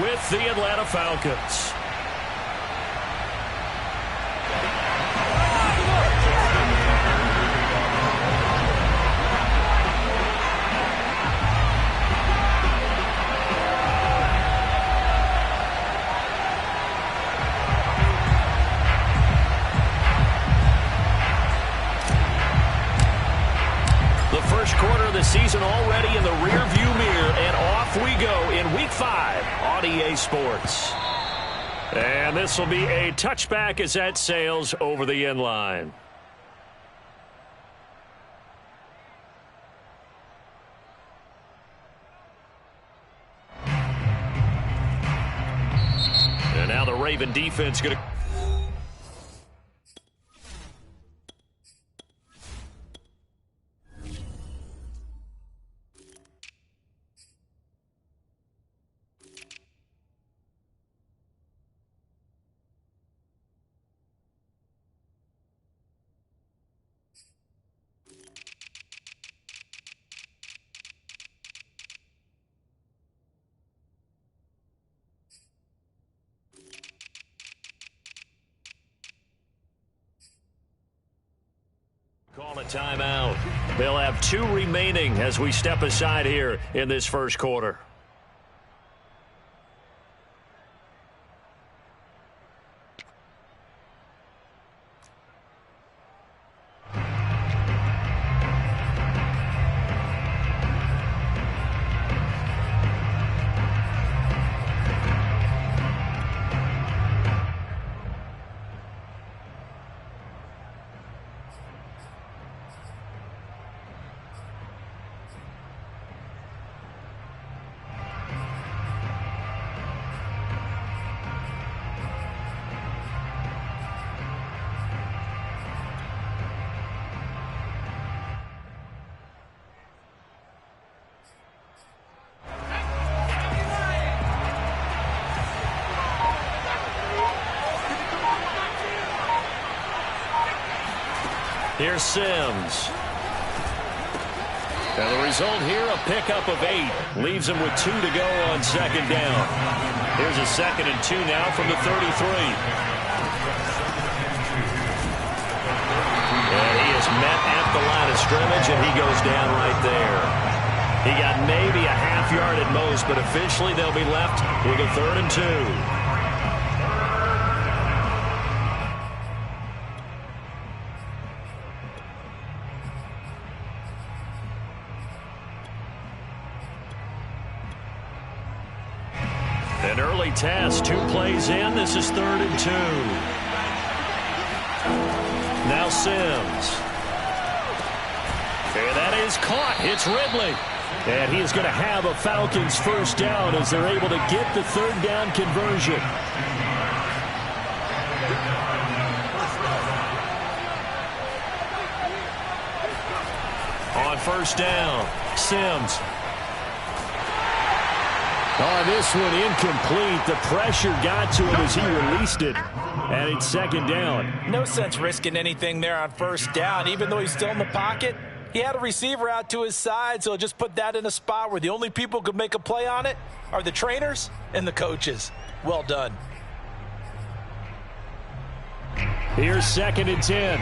with the Atlanta Falcons. First quarter of the season already in the rearview mirror, and off we go in Week 5 on EA Sports. And this will be a touchback as that sails over the end line. And now the Raven defense going to... Call a timeout. They'll have 2 remaining as we step aside here in this first quarter. Here's Sims. And the result here, a pickup of 8. Leaves him with 2 to go on second down. Here's a 2nd and 2 now from the 33. And he is met at the line of scrimmage, and he goes down right there. He got maybe a half yard at most, but officially they'll be left with a 3rd and 2. An early test, 2 plays in. This is 3rd and 2. Now Sims. And that is caught. It's Ridley. And he is going to have a Falcons first down as they're able to get the 3rd down conversion. On first down, Sims. Oh, this one incomplete. The pressure got to him as he released it. And it's 2nd down. No sense risking anything there on first down. Even though he's still in the pocket, he had a receiver out to his side, so just put that in a spot where the only people who could make a play on it are the trainers and the coaches. Well done. Here's 2nd and 10.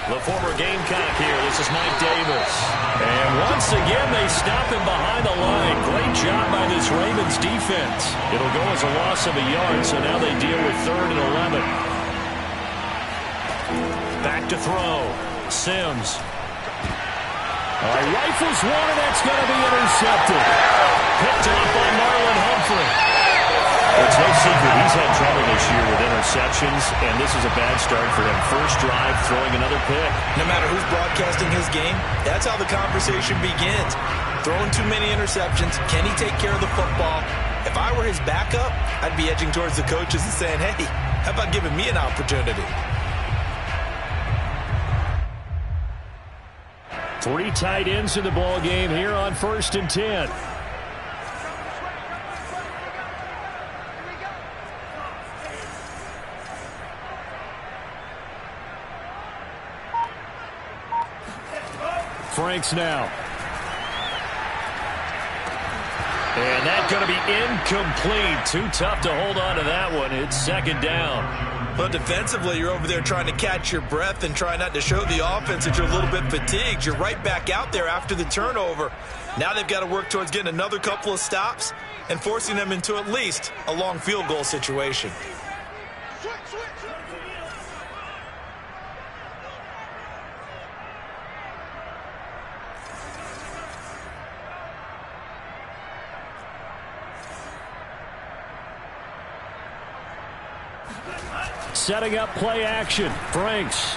The former Gamecock here. This is Mike Davis. And once again, they stop him behind the line. Great job by this Ravens defense. It'll go as a loss of a yard, so now they deal with 3rd and 11. Back to throw. Sims. Rifles one, and that's going to be intercepted. Picked off by Marlon Humphrey. It's no secret he's had trouble this year with interceptions, and this is a bad start for him. First drive, throwing another pick. No matter who's broadcasting his game, that's how the conversation begins. Throwing too many interceptions. Can he take care of the football? If I were his backup, I'd be edging towards the coaches and saying, hey, how about giving me an opportunity? 3 tight ends in the ball game here on 1st and 10. Franks now. And that's going to be incomplete. Too tough to hold on to that one. It's second down. But defensively, you're over there trying to catch your breath and try not to show the offense that you're a little bit fatigued. You're right back out there after the turnover. Now they've got to work towards getting another couple of stops and forcing them into at least a long field goal situation. Setting up play action. Franks.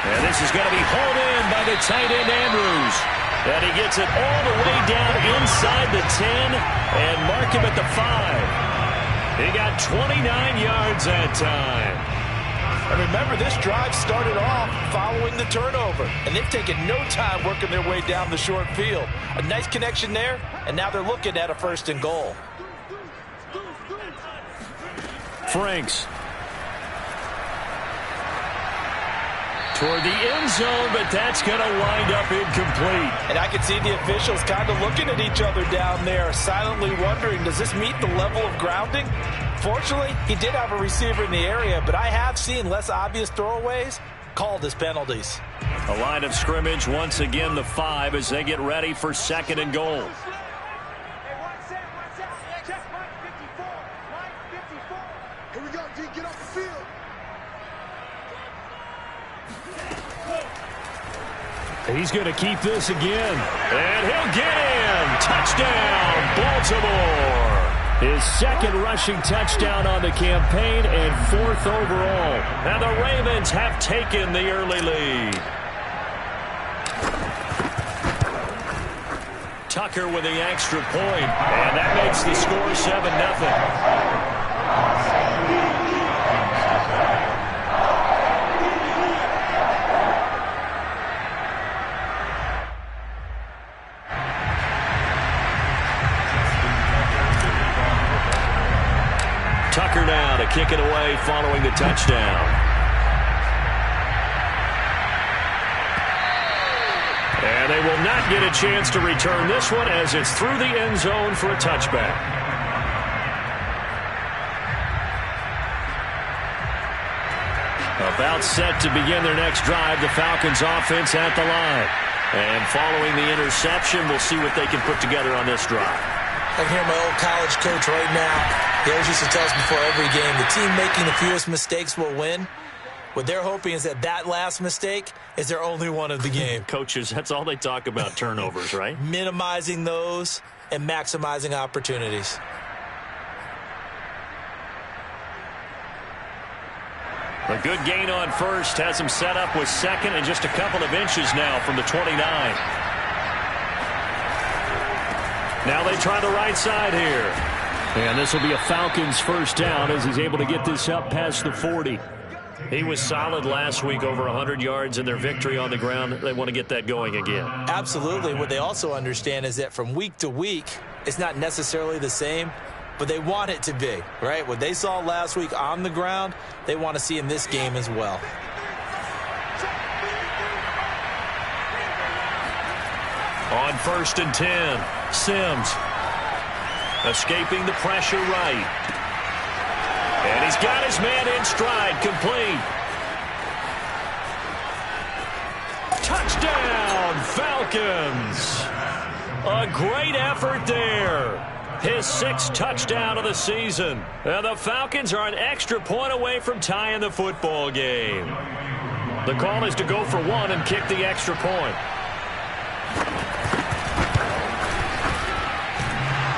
And this is going to be hauled in by the tight end Andrews. And he gets it all the way down inside the 10 and mark him at the 5. He got 29 yards that time. And remember, this drive started off following the turnover. And they've taken no time working their way down the short field. A nice connection there, and now they're looking at a 1st and goal. Franks. Toward the end zone, but that's going to wind up incomplete. And I can see the officials kind of looking at each other down there, silently wondering, does this meet the level of grounding? Fortunately, he did have a receiver in the area, but I have seen less obvious throwaways called as penalties. A line of scrimmage, once again the 5 as they get ready for 2nd and goal. He's going to keep this again. And he'll get in. Touchdown, Baltimore. His 2nd rushing touchdown on the campaign and 4th overall. And the Ravens have taken the early lead. Tucker with the extra point. And that makes the score 7-0. Tucker now to kick it away following the touchdown. And they will not get a chance to return this one as it's through the end zone for a touchback. About set to begin their next drive, the Falcons offense at the line. And following the interception, we'll see what they can put together on this drive. I can hear my old college coach right now. He always used to tell us before every game, the team making the fewest mistakes will win. What they're hoping is that last mistake is their only one of the game. Coaches, that's all they talk about, turnovers, right? Minimizing those and maximizing opportunities. A good gain on 1st has him set up with 2nd and just a couple of inches now from the 29. Now they try the right side here. And this will be a Falcons 1st down as he's able to get this up past the 40. He was solid last week, over 100 yards in their victory on the ground. They want to get that going again. Absolutely. What they also understand is that from week to week, it's not necessarily the same, but they want it to be, right? What they saw last week on the ground, they want to see in this game as well. On 1st and 10, Sims. Escaping the pressure right. And he's got his man in stride, complete. Touchdown, Falcons. A great effort there. His 6th touchdown of the season. And the Falcons are an extra point away from tying the football game. The call is to go for 1 and kick the extra point.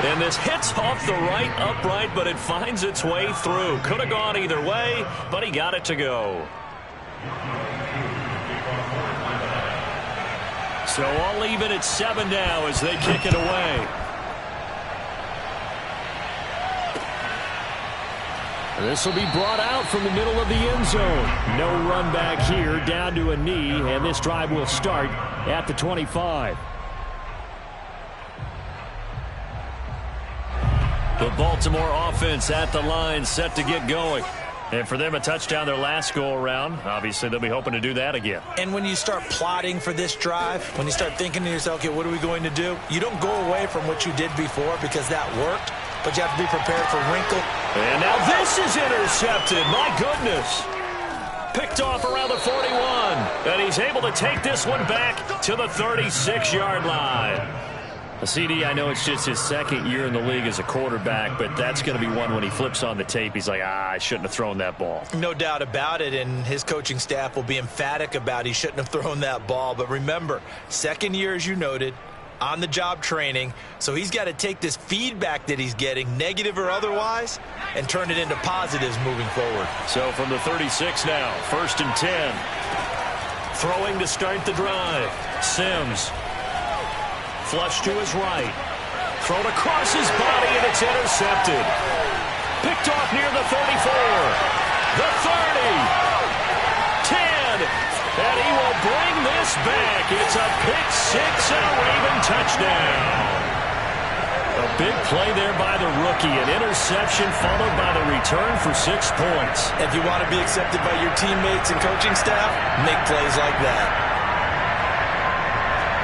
And this hits off the right upright, but it finds its way through. Could have gone either way, but he got it to go. So I'll leave it at 7 now as they kick it away. This will be brought out from the middle of the end zone. No run back here, down to a knee, and this drive will start at the 25. The Baltimore offense at the line, set to get going. And for them, a touchdown their last go-around. Obviously, they'll be hoping to do that again. And when you start plotting for this drive, when you start thinking to yourself, okay, what are we going to do? You don't go away from what you did before because that worked, but you have to be prepared for wrinkle. And now this is intercepted. My goodness. Picked off around the 41. And he's able to take this one back to the 36-yard line. A CD, I know it's just his second year in the league as a quarterback, but that's going to be one when he flips on the tape. He's like, I shouldn't have thrown that ball. No doubt about it, and his coaching staff will be emphatic about he shouldn't have thrown that ball. But remember, second year, as you noted, on-the-job training, so he's got to take this feedback that he's getting, negative or otherwise, and turn it into positives moving forward. So from the 36 now, 1st and 10. Throwing to start the drive. Sims. Flush to his right. Thrown across his body, and it's intercepted. Picked off near the 34. The 30. 10. And he will bring this back. It's a pick six and a Raven touchdown. A big play there by the rookie. An interception followed by the return for 6 points. If you want to be accepted by your teammates and coaching staff, make plays like that.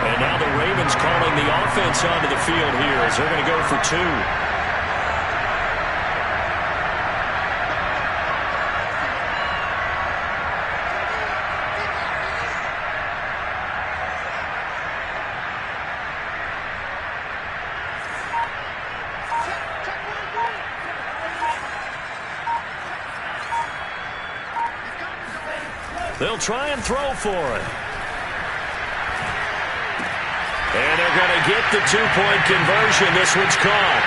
And now the Ravens calling the offense onto the field here as they're going to go for 2. They'll try and throw for it. And they're going to get the 2-point conversion. This one's caught.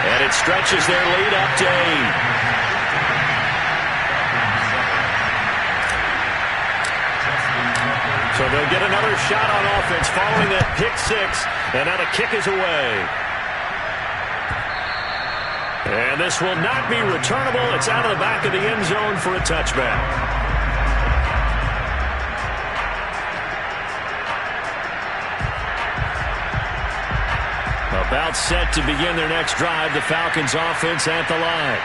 And it stretches their lead up to 8. So they'll get another shot on offense following that pick six. And now the kick is away. And this will not be returnable. It's out of the back of the end zone for a touchback. About set to begin their next drive, the Falcons offense at the line.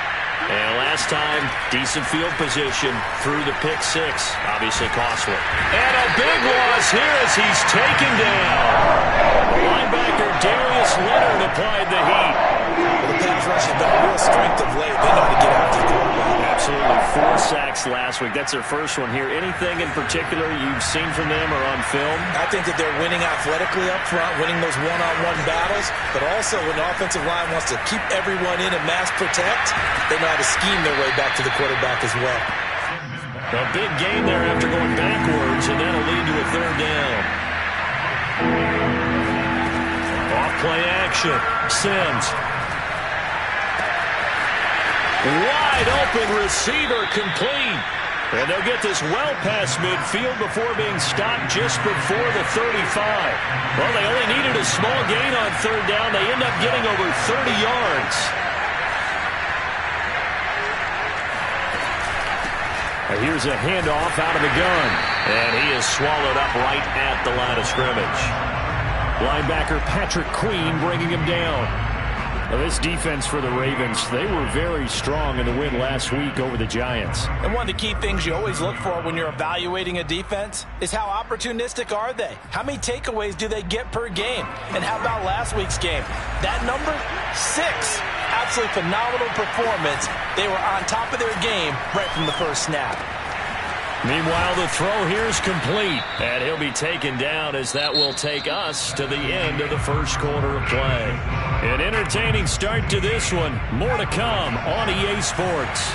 And last time, decent field position through the pick six. Obviously costly. And a big loss here as he's taken down. Linebacker Darius Leonard applied the heat. Well, the pass rush has been a real strength of late. They know how to get after the quarterback. Absolutely. 4 sacks last week. That's their first one here. Anything in particular you've seen from them or on film? I think that they're winning athletically up front, winning those one-on-one battles, but also when the offensive line wants to keep everyone in and mass protect, they know how to scheme their way back to the quarterback as well. A big gain there after going backwards, and that'll lead to a 3rd down. Off-play action. Sims. Wide open receiver complete. And they'll get this well past midfield before being stopped just before the 35. Well, they only needed a small gain on 3rd down. They end up getting over 30 yards. Here's a handoff out of the gun. And he is swallowed up right at the line of scrimmage. Linebacker Patrick Queen bringing him down. Now this defense for the Ravens, they were very strong in the win last week over the Giants. And one of the key things you always look for when you're evaluating a defense is how opportunistic are they? How many takeaways do they get per game? And how about last week's game? That number, 6. Absolutely phenomenal performance. They were on top of their game right from the first snap. Meanwhile, the throw here is complete, and he'll be taken down as that will take us to the end of the first quarter of play. An entertaining start to this one. More to come on EA Sports.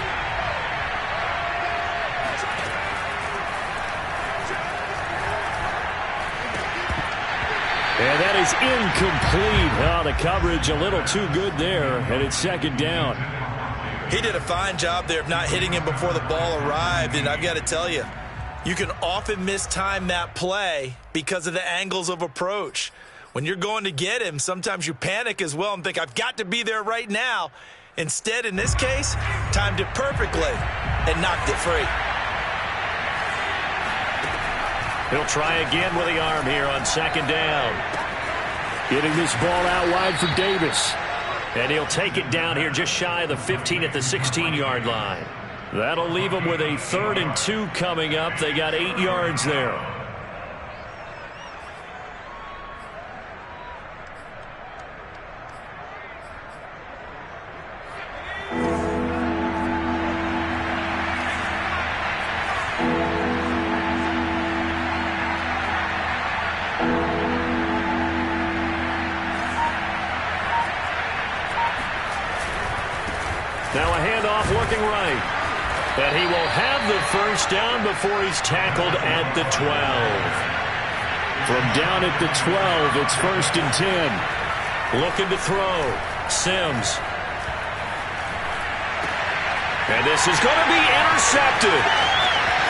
And that is incomplete. Oh, the coverage a little too good there, and it's 2nd down. He did a fine job there of not hitting him before the ball arrived, and I've got to tell you, you can often mistime that play because of the angles of approach. When you're going to get him, sometimes you panic as well and think, I've got to be there right now. Instead, in this case, timed it perfectly and knocked it free. He'll try again with the arm here on 2nd down. Getting this ball out wide for Davis. And he'll take it down here just shy of the 15 at the 16-yard line. That'll leave them with a 3rd and 2 coming up. They got 8 yards there. Now a handoff looking right. And he will have the first down before he's tackled at the 12. From down at the 12, it's 1st and 10. Looking to throw. Sims. And this is going to be intercepted.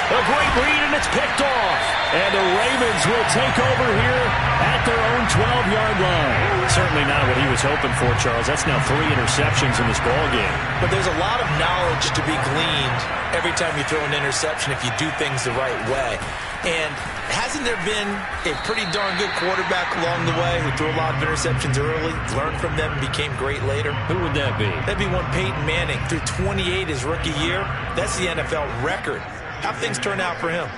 A great read, and it's picked off. And the Ravens will take over here at their own 12-yard line. Certainly not what he was hoping for, Charles. That's now 3 interceptions in this ballgame. But there's a lot of knowledge to be gleaned every time you throw an interception if you do things the right way. And hasn't there been a pretty darn good quarterback along the way who threw a lot of interceptions early, learned from them, and became great later? Who would that be? That'd be one Peyton Manning. Threw 28 his rookie year. That's the NFL record. How'd things turn out for him?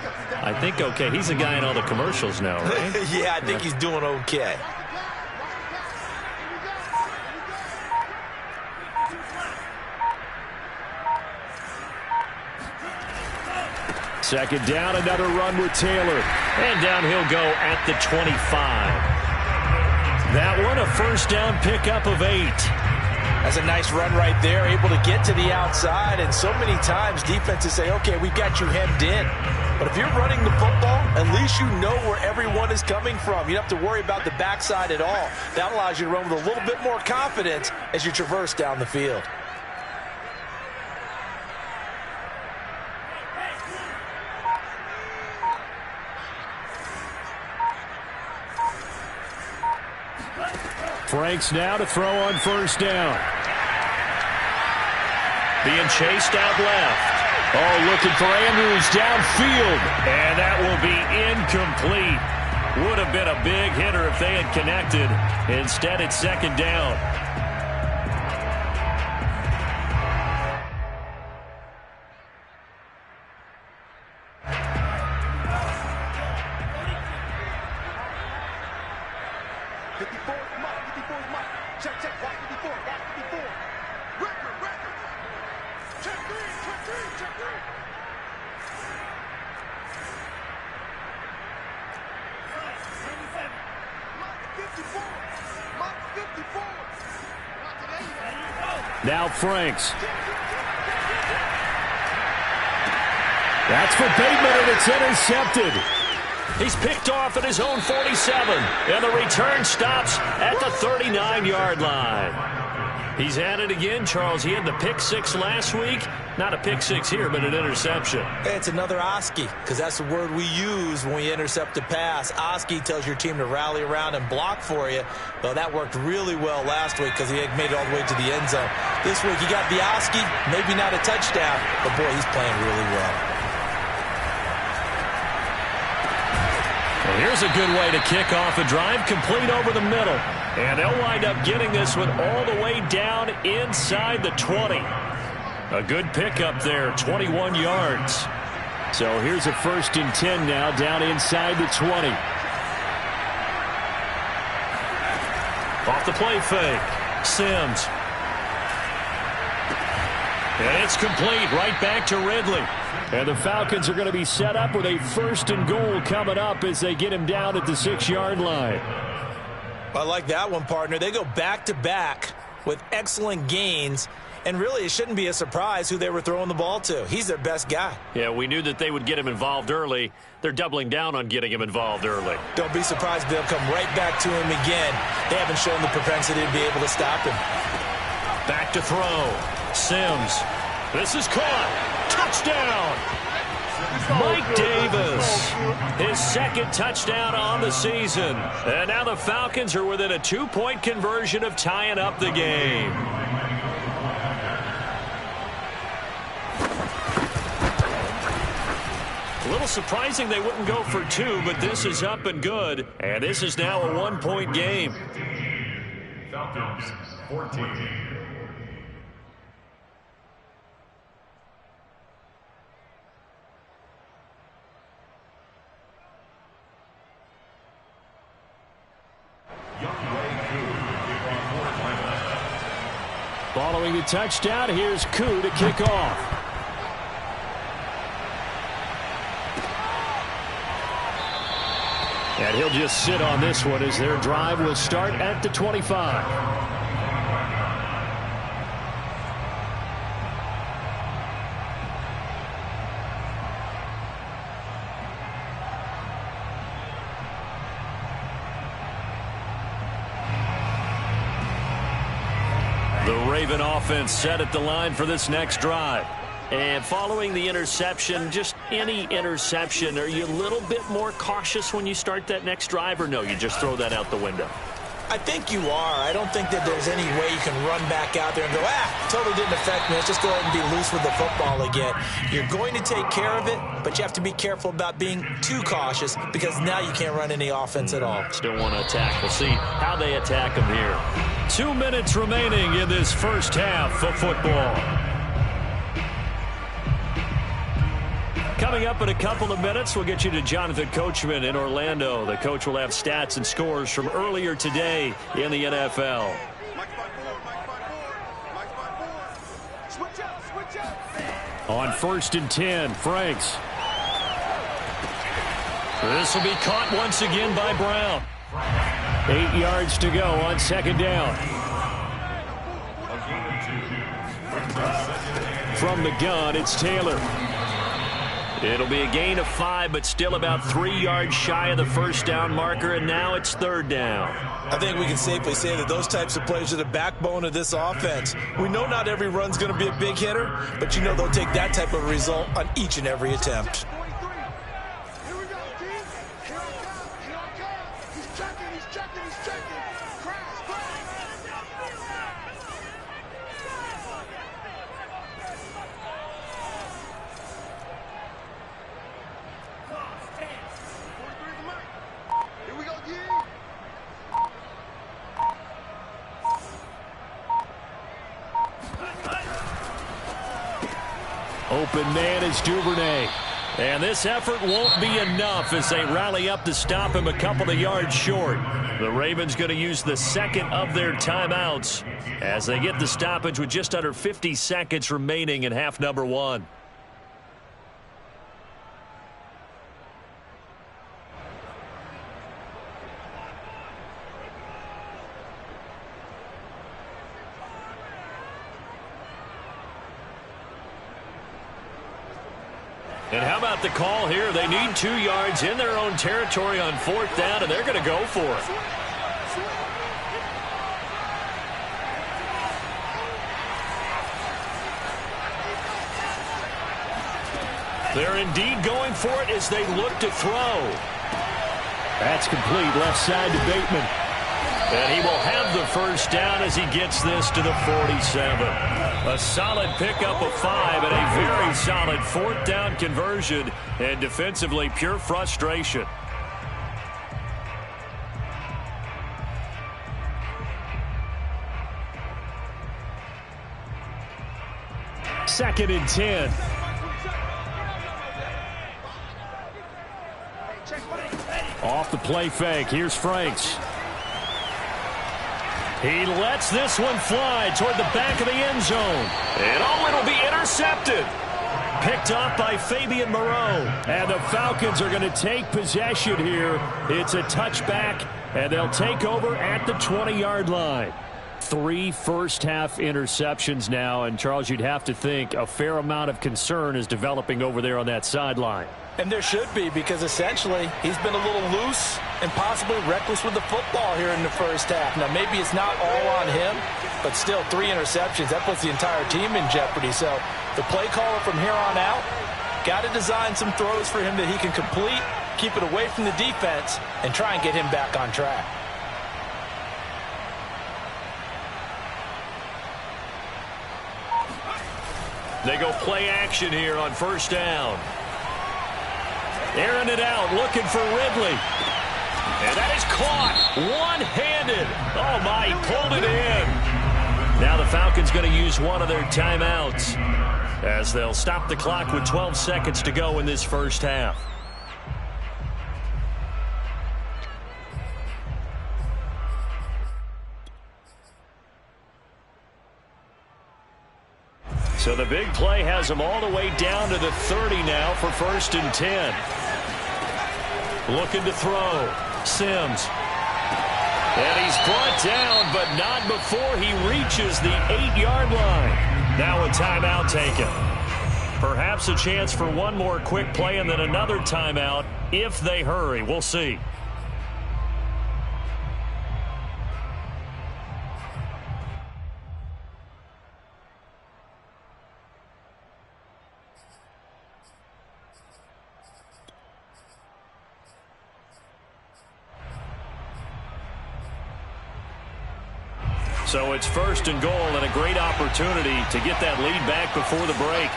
I think okay. He's a guy in all the commercials now, right? Yeah, I think he's doing okay. Second down, another run with Taylor. And down he'll go at the 25. That one, a first down pickup of 8. That's a nice run right there, able to get to the outside. And so many times defenses say, okay, we've got you hemmed in. But if you're running the football, at least you know where everyone is coming from. You don't have to worry about the backside at all. That allows you to run with a little bit more confidence as you traverse down the field. Franks now to throw on first down. Being chased out left. Oh, looking for Andrews downfield. And that will be incomplete. Would have been a big hitter if they had connected. Instead, it's second down. Now Franks. That's for Bateman, and it's intercepted. He's picked off at his own 47, and the return stops at the 39-yard line. He's at it again, Charles. He had the pick 6 last week. Not a pick 6 here, but an interception. It's another Oski, because that's the word we use when we intercept a pass. Oski tells your team to rally around and block for you. Well, that worked really well last week because he had made it all the way to the end zone. This week, he got the Oski, maybe not a touchdown, but boy, he's playing really well. Well, here's a good way to kick off a drive, complete over the middle. And they'll wind up getting this one all the way down inside the 20. A good pickup there, 21 yards. So here's a 1st and 10 now, down inside the 20. Off the play fake, Sims. And it's complete, right back to Ridley. And the Falcons are going to be set up with a 1st and goal coming up as they get him down at the 6-yard line. I like that one, partner. They go back-to-back with excellent gains. And really, it shouldn't be a surprise who they were throwing the ball to. He's their best guy. Yeah, we knew that they would get him involved early. They're doubling down on getting him involved early. Don't be surprised they'll come right back to him again. They haven't shown the propensity to be able to stop him. Back to throw. Sims. This is caught. Touchdown. Mike Davis. His 2nd touchdown on the season. And now the Falcons are within a 2-point conversion of tying up the game. A little surprising they wouldn't go for 2, but this is up and good. And this is now a 1-point game. Falcons 14. Following the touchdown, here's Koo to kick off. And he'll just sit on this one as their drive will start at the 25. The Raven offense set at the line for this next drive. And following the interception, just any interception, are you a little bit more cautious when you start that next drive, or no, you just throw that out the window? I think you are. I don't think that there's any way you can run back out there and go, totally didn't affect me. Let's just go ahead and be loose with the football again. You're going to take care of it, but you have to be careful about being too cautious because now you can't run any offense at all. Still want to attack. We'll see how they attack them here. 2 minutes remaining in this first half of football. Coming up in a couple of minutes, we'll get you to Jonathan Coachman in Orlando. The coach will have stats and scores from earlier today in the NFL. On 1st and 10, Franks. This will be caught once again by Brown. 8 yards to go on 2nd down. From the gun, it's Taylor. It'll be a gain of 5, but still about 3 yards shy of the first down marker, and now it's 3rd down. I think we can safely say that those types of plays are the backbone of this offense. We know not every run's going to be a big hitter, but you know they'll take that type of result on each and every attempt. Open man is Duvernay. And this effort won't be enough as they rally up to stop him a couple of yards short. The Ravens going to use the second of their timeouts as they get the stoppage with just under 50 seconds remaining in half number 1. And how about the call here? They need 2 yards in their own territory on 4th down, and they're going to go for it. They're indeed going for it as they look to throw. That's complete left side to Bateman. And he will have the first down as he gets this to the 47. A solid pickup of 5 and a very solid 4th down conversion. And defensively, pure frustration. Second and 10. Off the play fake. Here's Franks. He lets this one fly toward the back of the end zone. And it'll be intercepted. Picked off by Fabian Moreau. And the Falcons are going to take possession here. It's a touchback, and they'll take over at the 20-yard line. 3 first-half interceptions now, and Charles, you'd have to think a fair amount of concern is developing over there on that sideline. And there should be, because essentially he's been a little loose and possibly reckless with the football here in the first half. Now, maybe it's not all on him, but still 3 interceptions. That puts the entire team in jeopardy. So the play caller from here on out got to design some throws for him that he can complete, keep it away from the defense, and try and get him back on track. They go play action here on first down. Airing it out, looking for Ridley. And that is caught one-handed. Oh, my, he pulled it in. Now the Falcons going to use one of their timeouts as they'll stop the clock with 12 seconds to go in this first half. So the big play has him all the way down to the 30 now for 1st and 10. Looking to throw. Sims. And he's brought down, but not before he reaches the 8-yard line. Now a timeout taken. Perhaps a chance for one more quick play and then another timeout if they hurry. We'll see. So it's 1st and goal and a great opportunity to get that lead back before the break.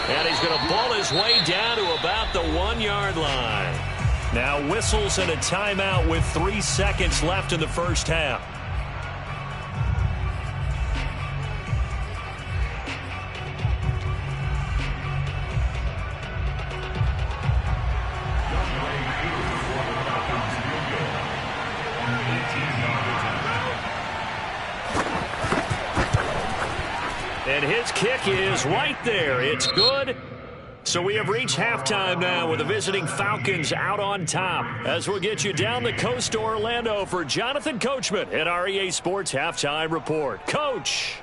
And he's going to ball his way down to about the 1-yard line. Now whistles and a timeout with 3 seconds left in the first half. And his kick is right there. It's good. So we have reached halftime now with the visiting Falcons out on top. As we'll get you down the coast to Orlando for Jonathan Coachman at our EA Sports Halftime Report. Coach.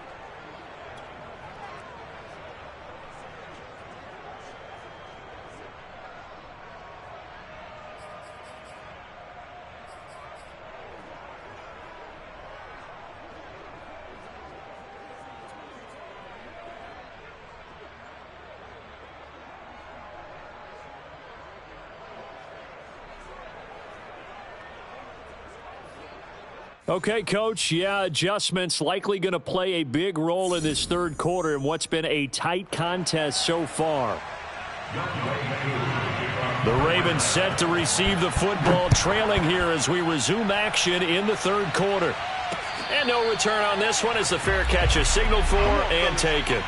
Okay, Coach, adjustments likely going to play a big role in this third quarter in what's been a tight contest so far. The Ravens set to receive the football, trailing here as we resume action in the third quarter. And no return on this one as the fair catch is signaled for and taken.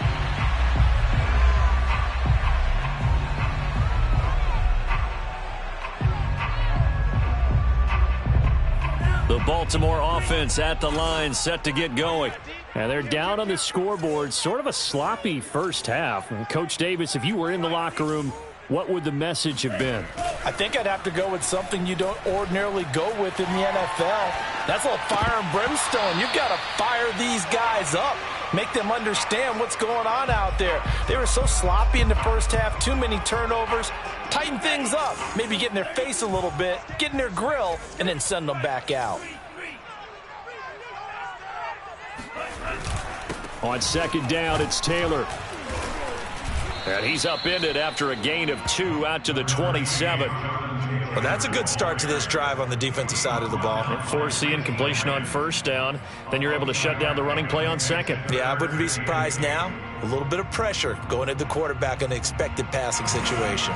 The Baltimore offense at the line, set to get going. And they're down on the scoreboard, sort of a sloppy first half. And Coach Davis, if you were in the locker room, what would the message have been? I think I'd have to go with something you don't ordinarily go with in the NFL. That's a little fire and brimstone. You've got to fire these guys up. Make them understand what's going on out there. They were so sloppy in the first half, too many turnovers. Tighten things up, maybe get in their face a little bit, get in their grill, and then send them back out. On second down, it's Taylor. And he's upended after a gain of 2 out to the 27. Well, that's a good start to this drive on the defensive side of the ball. Forcing incompletion on first down. Then you're able to shut down the running play on second. Yeah, I wouldn't be surprised now. A little bit of pressure going at the quarterback in an expected passing situation.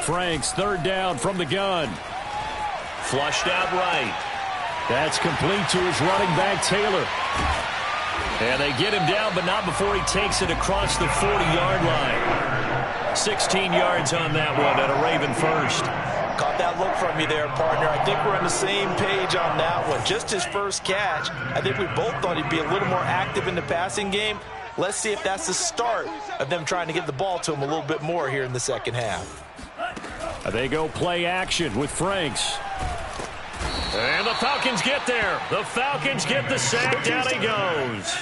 Franks, third down from the gun. Flushed out right. That's complete to his running back, Taylor. And they get him down, but not before he takes it across the 40-yard line. 16 yards on that one at a Raven first. Caught that look from you there, partner. I think we're on the same page on that one. Just his first catch. I think we both thought he'd be a little more active in the passing game. Let's see if that's the start of them trying to get the ball to him a little bit more here in the second half. They go play action with Franks. And the Falcons get there. The Falcons get the sack. Down he goes.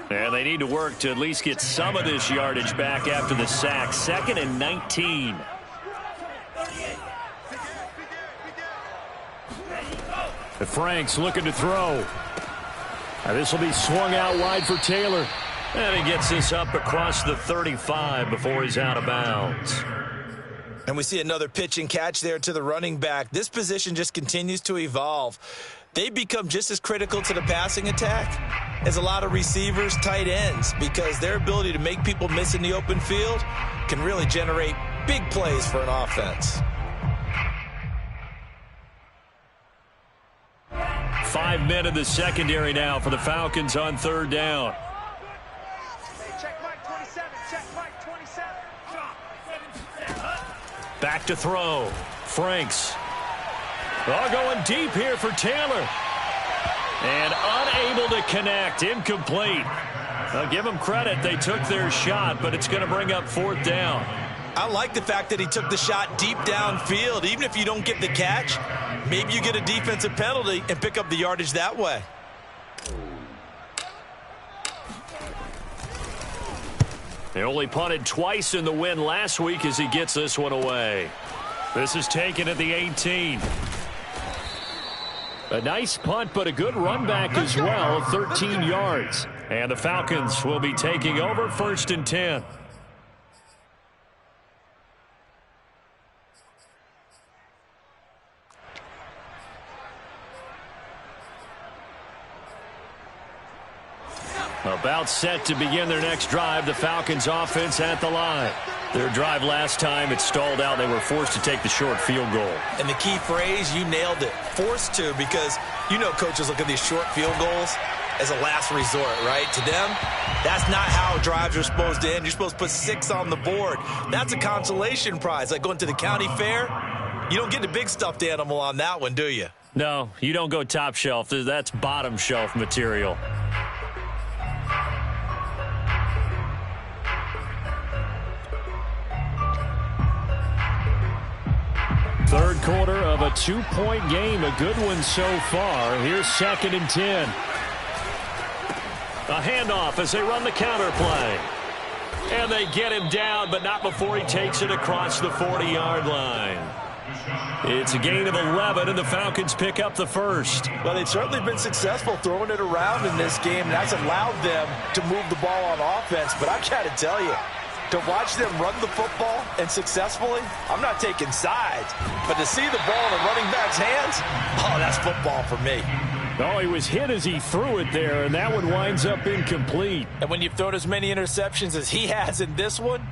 And they need to work to at least get some of this yardage back after the sack. 2nd and 19. The Franks looking to throw. Now this will be swung out wide for Taylor. And he gets this up across the 35 before he's out of bounds. And we see another pitch and catch there to the running back. This position just continues to evolve. They become just as critical to the passing attack as a lot of receivers, tight ends, because their ability to make people miss in the open field can really generate big plays for an offense. 5 men in the secondary now for the Falcons on 3rd down. Back to throw. Franks. Going deep here for Taylor. And unable to connect. Incomplete. I'll give them credit. They took their shot, but it's going to bring up 4th down. I like the fact that he took the shot deep downfield. Even if you don't get the catch, maybe you get a defensive penalty and pick up the yardage that way. They only punted twice in the win last week as he gets this one away. This is taken at the 18. A nice punt, but a good run back as well, 13 yards. And the Falcons will be taking over 1st and 10. About set to begin their next drive, the Falcons offense at the line. Their drive last time, it stalled out. They were forced to take the short field goal. And the key phrase, you nailed it, forced to, because you know coaches look at these short field goals as a last resort, right? To them, that's not how drives are supposed to end. You're supposed to put 6 on the board. That's a consolation prize, like going to the county fair. You don't get the big stuffed animal on that one, do you? No, you don't go top shelf. That's bottom shelf material. Third quarter of a 2-point game. A good one so far. Here's 2nd and 10. A handoff as they run the counter play. And they get him down, but not before he takes it across the 40-yard line. It's a gain of 11, and the Falcons pick up the first. Well, they've certainly been successful throwing it around in this game, and that's allowed them to move the ball on offense. But I've got to tell you, to watch them run the football and successfully, I'm not taking sides. But to see the ball in a running back's hands, oh, that's football for me. Oh, he was hit as he threw it there, and that one winds up incomplete. And when you've thrown as many interceptions as he has in this one,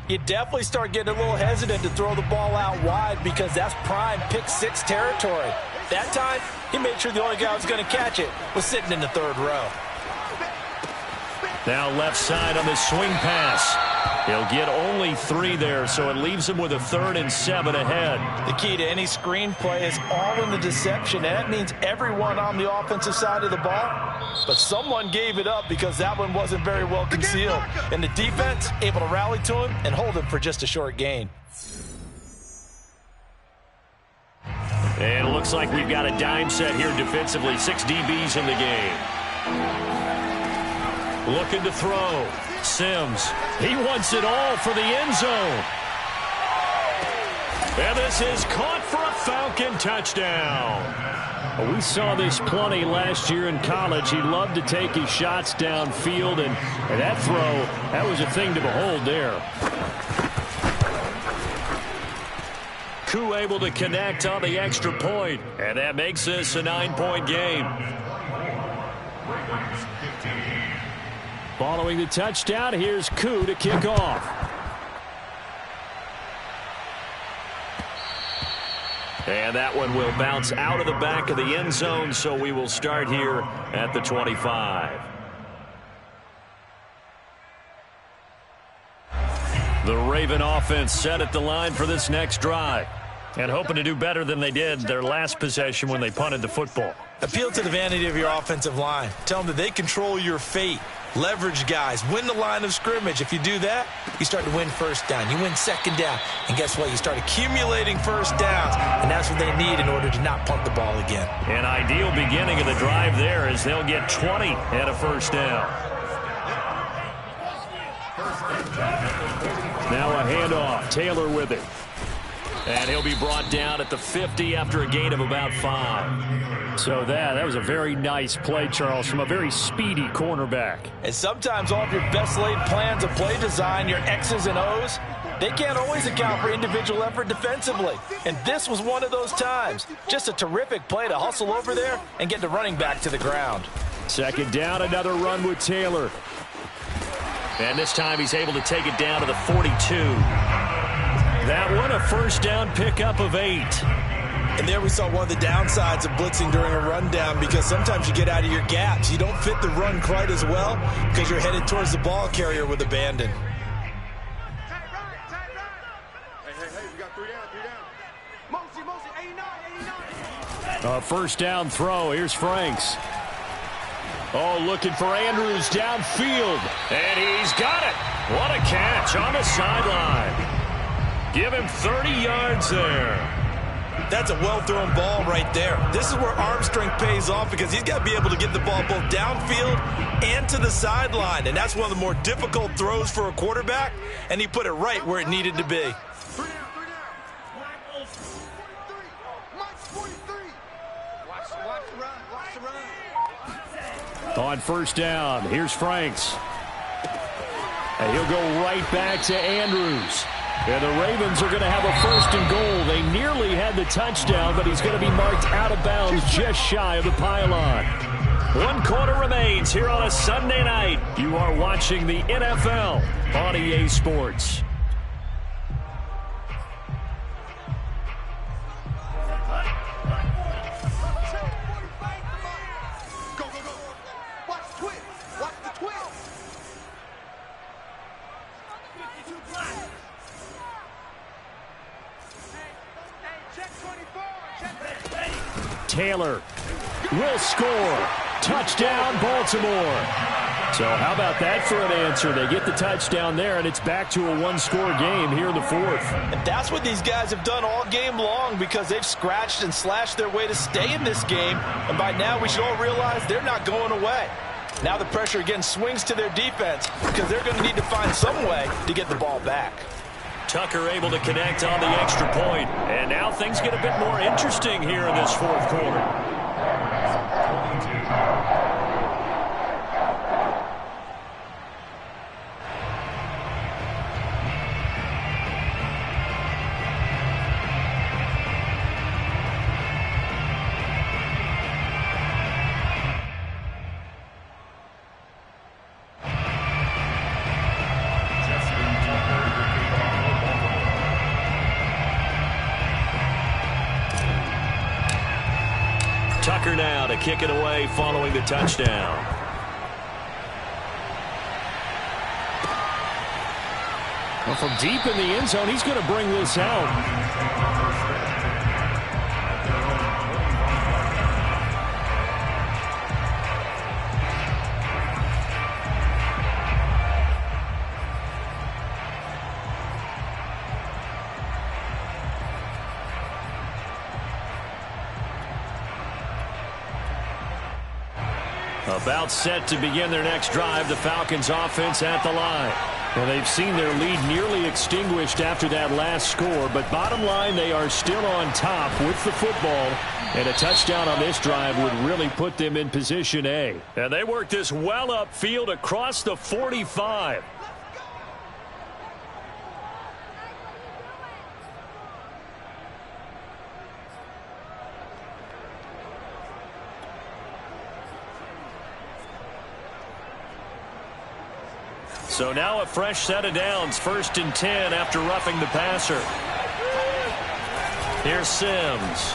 you definitely start getting a little hesitant to throw the ball out wide because that's prime pick 6 territory. That time, he made sure the only guy who was going to catch it was sitting in the 3rd row. Now left side on the swing pass. He'll get only 3 there, so it leaves him with a 3rd and 7 ahead. The key to any screenplay is all in the deception, and that means everyone on the offensive side of the ball. But someone gave it up because that one wasn't very well concealed. And the defense able to rally to him and hold him for just a short gain. And it looks like we've got a dime set here defensively. 6 DBs in the game. Looking to throw. Sims. He wants it all for the end zone. And this is caught for a Falcon touchdown. We saw this plenty last year in college. He loved to take his shots downfield, and that throw, that was a thing to behold there. Koo able to connect on the extra point, and that makes this a 9-point game. Following the touchdown, here's Koo to kick off. And that one will bounce out of the back of the end zone, so we will start here at the 25. The Raven offense set at the line for this next drive, and hoping to do better than they did their last possession when they punted the football. Appeal to the vanity of your offensive line. Tell them that they control your fate. Leverage guys. Win the line of scrimmage. If you do that, you start to win 1st down. You win 2nd down. And guess what? You start accumulating 1st downs. And that's what they need in order to not punt the ball again. An ideal beginning of the drive there as they'll get 20 and a 1st down. Now a handoff. Taylor with it. And he'll be brought down at the 50 after a gain of about 5. So that was a very nice play, Charles, from a very speedy cornerback. And sometimes all of your best laid plans of play design, your X's and O's, they can't always account for individual effort defensively. And this was one of those times. Just a terrific play to hustle over there and get the running back to the ground. 2nd down, another run with Taylor. And this time he's able to take it down to the 42. That one a 1st down pickup of 8. And there we saw one of the downsides of blitzing during a rundown, because sometimes you get out of your gaps. You don't fit the run quite as well because you're headed towards the ball carrier with abandon. First down throw. Here's Franks. Oh, looking for Andrews downfield. And he's got it. What a catch on the sideline. Give him 30 yards there. That's a well-thrown ball right there. This is where arm strength pays off, because he's got to be able to get the ball both downfield and to the sideline. And that's one of the more difficult throws for a quarterback, and he put it right where it needed to be. On first down, here's Franks. And he'll go right back to Andrews. And the Ravens are going to have a 1st and goal. They nearly had the touchdown, but he's going to be marked out of bounds just shy of the pylon. 1 quarter remains here on a Sunday night. You are watching the NFL on EA Sports. Taylor will score. Touchdown, Baltimore. So how about that for an answer? They get the touchdown there, and it's back to a 1-score game here in the 4th. And that's what these guys have done all game long, because they've scratched and slashed their way to stay in this game. And by now, we should all realize they're not going away. Now the pressure again swings to their defense, because they're going to need to find some way to get the ball back. Tucker able to connect on the extra point. And now things get a bit more interesting here in this 4th quarter. Tucker now to kick it away following the touchdown. Well, from deep in the end zone, he's going to bring this out. About set to begin their next drive, the Falcons offense at the line. Well, they've seen their lead nearly extinguished after that last score, but bottom line, they are still on top with the football, and a touchdown on this drive would really put them in position A. And they work this well upfield across the 45. So now a fresh set of downs, 1st and 10 after roughing the passer. Here's Sims.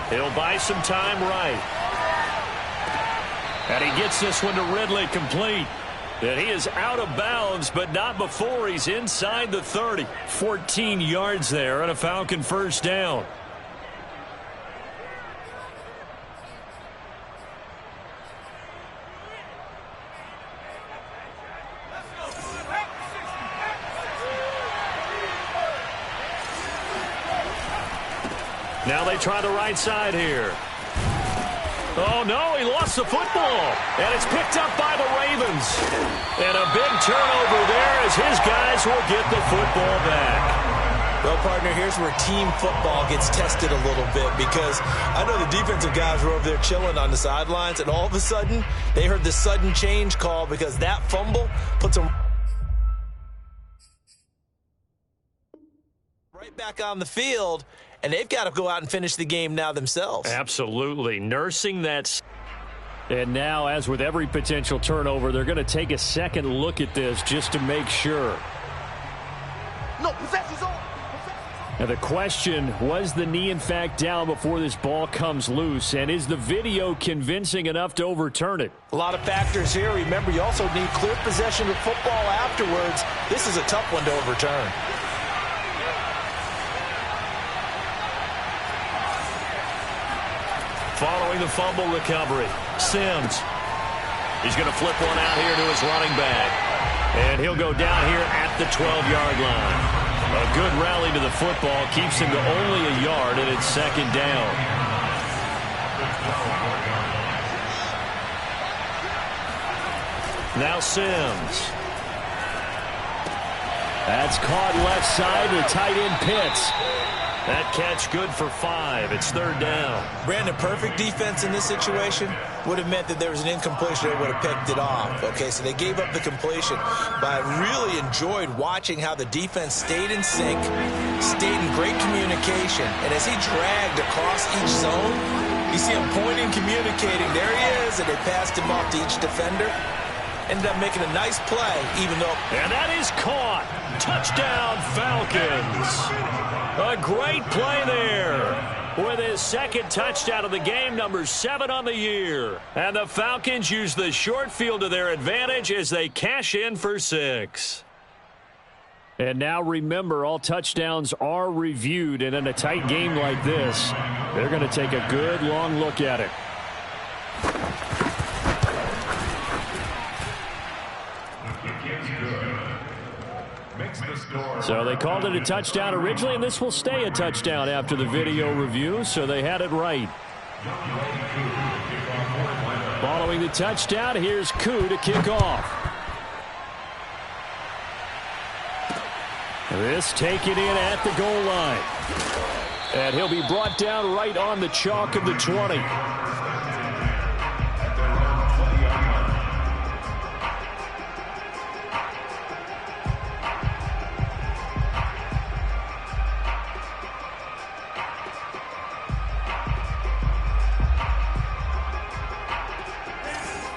He'll buy some time right. And he gets this one to Ridley complete. And he is out of bounds, but not before he's inside the 30. 14 yards there and a Falcon 1st down. Now they try the right side here. Oh, no, he lost the football. And it's picked up by the Ravens. And a big turnover there as his guys will get the football back. Well, partner, here's where team football gets tested a little bit, because I know the defensive guys were over there chilling on the sidelines, and all of a sudden they heard the sudden change call, because that fumble puts them right back on the field. And they've got to go out and finish the game now themselves. Absolutely. Nursing that. And now, as with every potential turnover, they're going to take a second look at this just to make sure. No, possession's on. Now the question, was the knee in fact down before this ball comes loose? And is the video convincing enough to overturn it? A lot of factors here. Remember, you also need clear possession of football afterwards. This is a tough one to overturn. Following the fumble recovery, Sims. He's going to flip one out here to his running back. And he'll go down here at the 12-yard line. A good rally to the football keeps him to only a yard, and it's second down. Now Sims. That's caught left side to tight end Pitts. That catch good for 5. It's third down. Brandon, perfect defense in this situation would have meant that there was an incompletion. They would have picked it off. Okay, so they gave up the completion. But I really enjoyed watching how the defense stayed in sync, stayed in great communication. And as he dragged across each zone, you see him pointing, communicating. There he is, and they passed him off to each defender. Ended up making a nice play, even though... And that is caught. Touchdown, Falcons. A great play there. With his second touchdown of the game, number 7 on the year. And the Falcons use the short field to their advantage as they cash in for 6. And now remember, all touchdowns are reviewed, and in a tight game like this, they're going to take a good long look at it. So they called it a touchdown originally, and this will stay a touchdown after the video review, so they had it right. Following the touchdown, here's Koo to kick off. This taken in at the goal line. And he'll be brought down right on the chalk of the 20.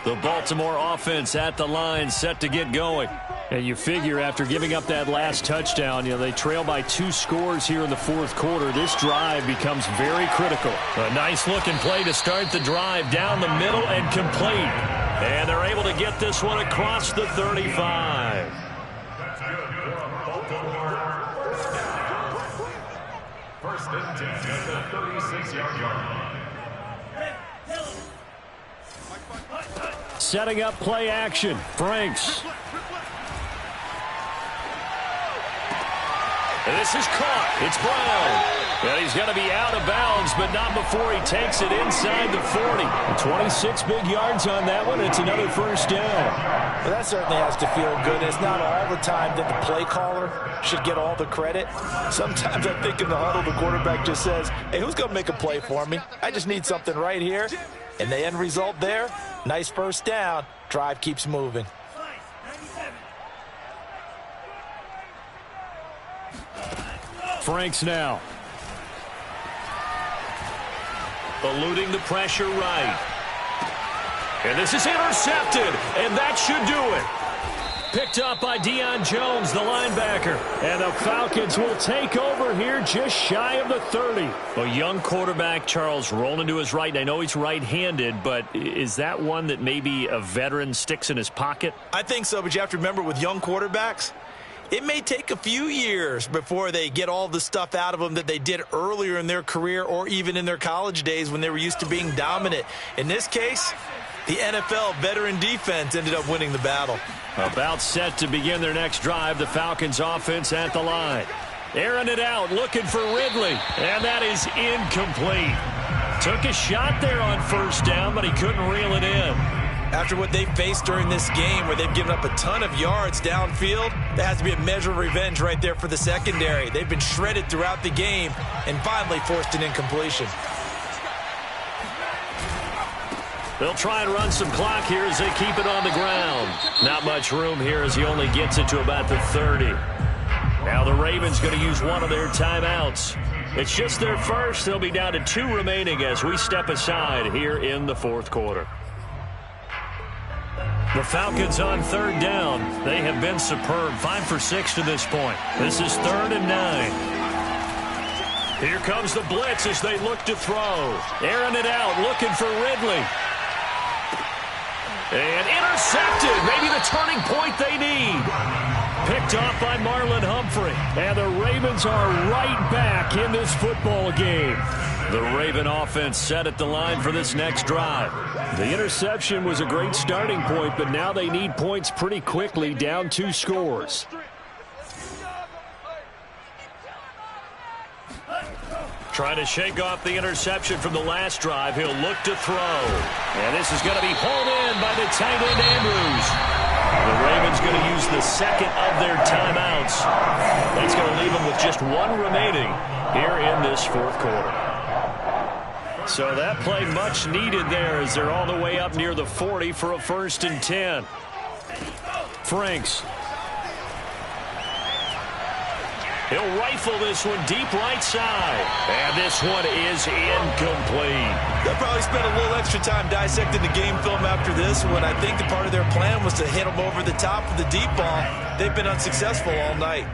The Baltimore offense at the line, set to get going. And you figure after giving up that last touchdown, they trail by 2 scores here in the fourth quarter. This drive becomes very critical. A nice-looking play to start the drive down the middle and complete. And they're able to get this one across the 35. First and 10 at the 36-yard line. Setting up play action. Franks. And this is caught. It's Brown. And he's going to be out of bounds, but not before he takes it inside the 40. 26 big yards on that one. It's another first down. Well, that certainly has to feel good. It's not all the time that the play caller should get all the credit. Sometimes I think in the huddle, the quarterback just says, hey, who's going to make a play for me? I just need something right here. And the end result there, nice first down. Drive keeps moving. Franks now. Eluding the pressure right. And this is intercepted, and that should do it. Picked up by Deion Jones, the linebacker. And the Falcons will take over here just shy of the 30. A young quarterback, Charles, rolling to his right. I know he's right-handed, but is that one that maybe a veteran sticks in his pocket? I think so, but you have to remember with young quarterbacks, it may take a few years before they get all the stuff out of them that they did earlier in their career or even in their college days when they were used to being dominant. In this case, the NFL veteran defense ended up winning the battle. About set to begin their next drive, the Falcons offense at the line. Airing it out, looking for Ridley, and that is incomplete. Took a shot there on first down, but he couldn't reel it in. After what they faced during this game where they've given up a ton of yards downfield, there has to be a measure of revenge right there for the secondary. They've been shredded throughout the game and finally forced an incompletion. They'll try and run some clock here as they keep it on the ground. Not much room here as he only gets it to about the 30. Now the Ravens going to use one of their timeouts. It's just their first. They'll be down to 2 remaining as we step aside here in the fourth quarter. The Falcons on third down. They have been superb. 5 for 6 to this point. This is 3rd and 9. Here comes the blitz as they look to throw. Airing it out, looking for Ridley. And intercepted. Maybe the turning point they need. Picked off by Marlon Humphrey. And the Ravens are right back in this football game. The Raven offense set at the line for this next drive. The interception was a great starting point, but now they need points pretty quickly, down 2 scores. Trying to shake off the interception from the last drive. He'll look to throw. And this is going to be hauled in by the tight end Andrews. The Ravens going to use the second of their timeouts. That's going to leave them with just 1 remaining here in this 4th quarter. So that play much needed there as they're all the way up near the 40 for a 1st and 10. Franks. He'll rifle this one deep right side. And this one is incomplete. They'll probably spend a little extra time dissecting the game film after this when I think the part of their plan was to hit them over the top of the deep ball. They've been unsuccessful all night.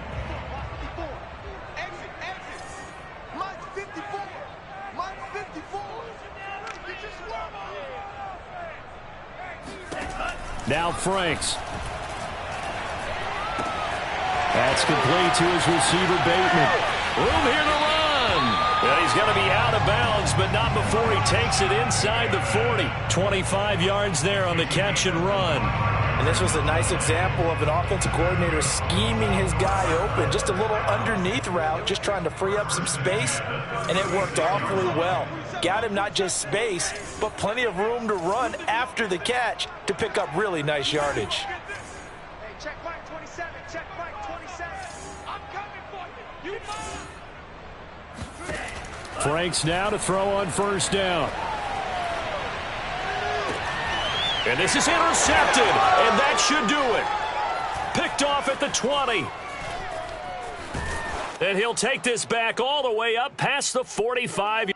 Now Franks. That's complete to his receiver, Bateman. Room here to run. And he's going to be out of bounds, but not before he takes it inside the 40. 25 yards there on the catch and run. And this was a nice example of an offensive coordinator scheming his guy open. Just a little underneath route, just trying to free up some space, and it worked awfully well. Got him not just space, but plenty of room to run after the catch to pick up really nice yardage. Hey, check Mike 27, check Mike 27. I'm coming for you. You move. Franks now to throw on 1st down. And this is intercepted, and that should do it. Picked off at the 20. And he'll take this back all the way up past the 45.